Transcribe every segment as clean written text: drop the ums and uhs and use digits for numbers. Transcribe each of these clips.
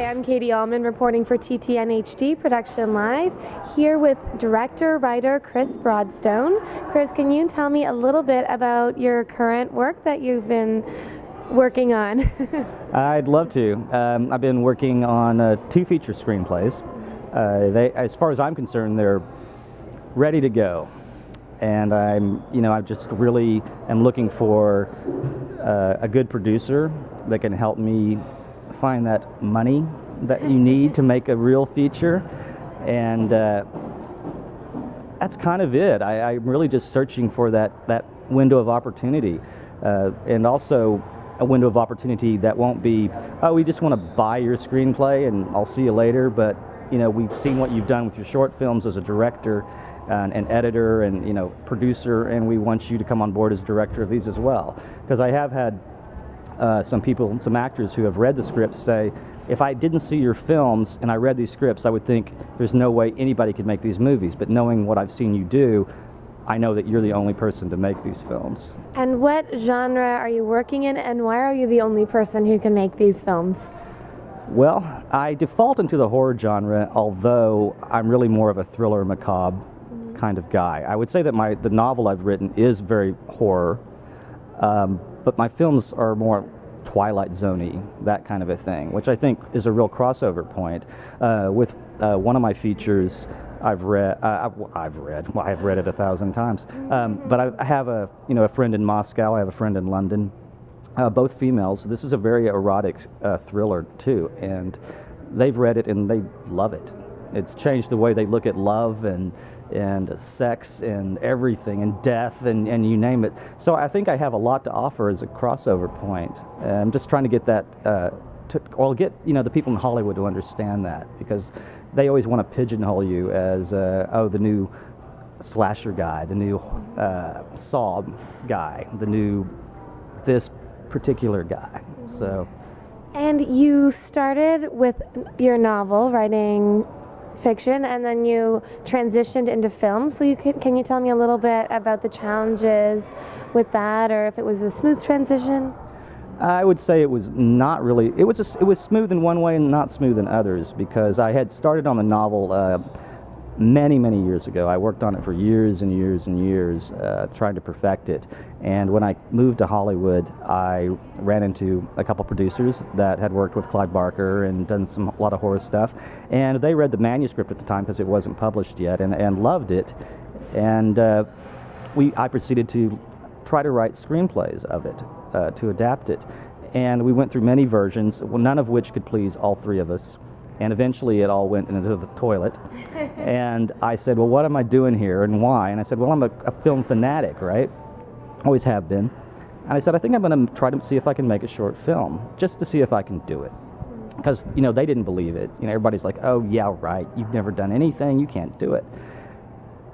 Hi, I'm Katie Uhlmann reporting for TTN-HD Production Live, here with director-writer Chris Broadstone. Chris, can you tell me a little bit about your current work that you've been working on? I'd love to. I've been working on 2 feature screenplays. As far as I'm concerned, they're ready to go. And I just really am looking for a good producer that can help me find that money that you need to make a real feature. And that's kind of it. I'm really just searching for that window of opportunity. And also a window of opportunity that won't be, oh, we just want to buy your screenplay and I'll see you later. But we've seen what you've done with your short films as a director and editor and producer, and we want you to come on board as director of these as well. Because I have had some actors who have read the scripts say, if I didn't see your films and I read these scripts, I would think there's no way anybody could make these movies. But knowing what I've seen you do, I know that you're the only person to make these films. And what genre are you working in, and why are you the only person who can make these films? Well, I default into the horror genre, although I'm really more of a thriller macabre kind of guy. I would say that the novel I've written is very horror, but my films are more Twilight Zone-y, that kind of a thing, which I think is a real crossover point. With one of my features, I've read it 1,000 times, but I have a friend in Moscow, I have a friend in London, both females. This is a very erotic thriller too, and they've read it and they love it. It's changed the way they look at love and sex and everything and death and you name it. So I think I have a lot to offer as a crossover point. I'm just trying to get that get the people in Hollywood to understand that, because they always want to pigeonhole you as the new slasher guy, the new Saw guy, the new this particular guy. So. And you started with your novel, writing fiction, and then you transitioned into film. So can you tell me a little bit about the challenges with that, or if it was a smooth transition? I would say it was not really. It was smooth in one way and not smooth in others, because I had started on the novel many years ago. I worked on it for years and years and years, trying to perfect it. And when I moved to Hollywood, I ran into a couple producers that had worked with Clive Barker and done a lot of horror stuff. And they read the manuscript at the time, because it wasn't published yet, and loved it. And I proceeded to try to write screenplays of it, to adapt it. And we went through many versions, none of which could please all 3 of us. And eventually it all went into the toilet. And I said, well, what am I doing here and why? And I said, well, I'm a film fanatic, right? Always have been. And I said, I think I'm going to try to see if I can make a short film, just to see if I can do it. Because, they didn't believe it. Everybody's like, oh, yeah, right, you've never done anything, you can't do it.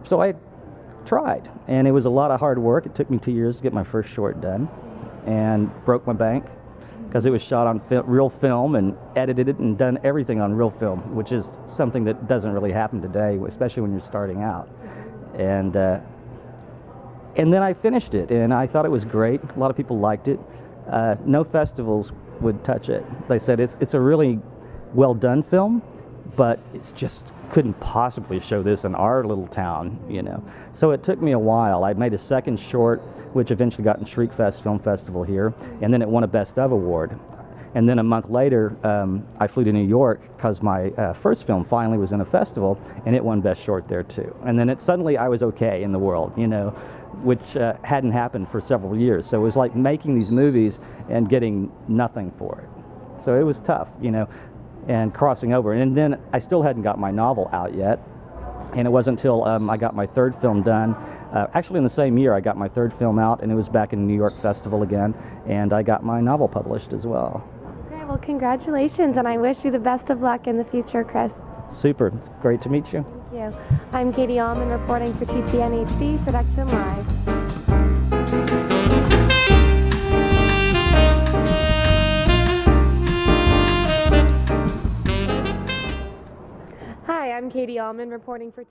So I tried, and it was a lot of hard work. It took me 2 years to get my first short done, and broke my bank, because it was shot on real film and edited it and done everything on real film, which is something that doesn't really happen today, especially when you're starting out. And then I finished it, and I thought it was great. A lot of people liked it. No festivals would touch it. They said it's a really well done film, but it's just couldn't possibly show this in our little town, So it took me a while. I made a second short, which eventually got in Shriekfest Film Festival here, and then it won a Best Of award. And then a month later, I flew to New York, because my first film finally was in a festival, and it won Best Short there too. And then suddenly I was okay in the world, which hadn't happened for several years. So it was like making these movies and getting nothing for it. So it was tough, and crossing over. And then I still hadn't got my novel out yet. And it wasn't until I got my 3rd film done. Actually, in the same year, I got my 3rd film out, and it was back in the New York Festival again. And I got my novel published as well. Okay, well, congratulations, and I wish you the best of luck in the future, Chris. Super. It's great to meet you. Thank you. I'm Katie Uhlmann reporting for TTN-HD Production Live. Hi, I'm Katie Uhlmann reporting for